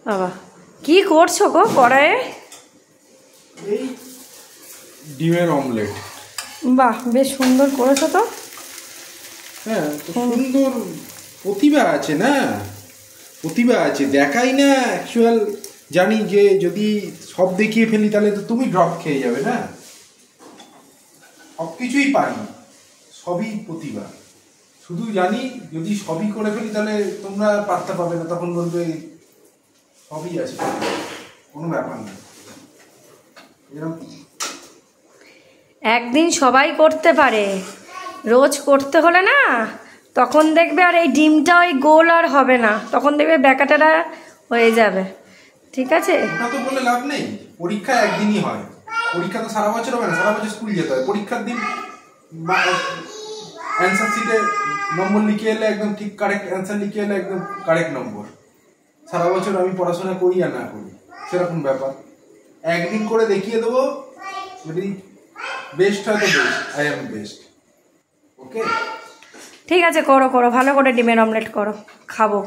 বাবা কি করছো গো কড়াইয়ে? এই ডিমের অমলেট। বাহ বেশ সুন্দর করেছো তো। হ্যাঁ সুন্দর প্রতিভা আছে না, প্রতিভা আছে, দেখাই না অ্যাকচুয়াল। জানি যে যদি সব দেখিয়ে ফেলি তাহলে তো তুমি ড্রপ খেয়ে যাবে না। সব কিছুই পারি, সবই প্রতিভা। শুধু জানি যদি সবই করে ফেলি তাহলে তোমরা পাত্তা পাবে না, তখন বলবে সবই আছে, কোনো ব্যাপার না। একদিন সবাই করতে পারে, রোজ করতে হলে না তখন দেখবে আর এই ডিমটা ওই গোল আর হবে না, তখন দেখবে ব্যাকাটারা হয়ে যাবে। ঠিক আছে, ওটা তো বলে লাভ নেই। পরীক্ষা একদিনই হয়, পরীক্ষা তো সারা বছর হবে না, সারা বছর স্কুল যেতে হয়। পরীক্ষার দিন অ্যান্সার শিটে নম্বর লিখে এলে একদম ঠিক কারেক্ট অ্যান্সার লিখে এলে একদম কারেক্ট নম্বর। সারা বছর আমি পড়াশোনা করি আর না করি সেরকম ব্যাপার। একদিন করে দেখিয়ে দেবো, যদি বেস্ট হয় তো বেস্ট, আই এম বেস্ট। ওকে ঠিক আছে, করো করো, ভালো করে ডিমের অমলেট করো, খাবো।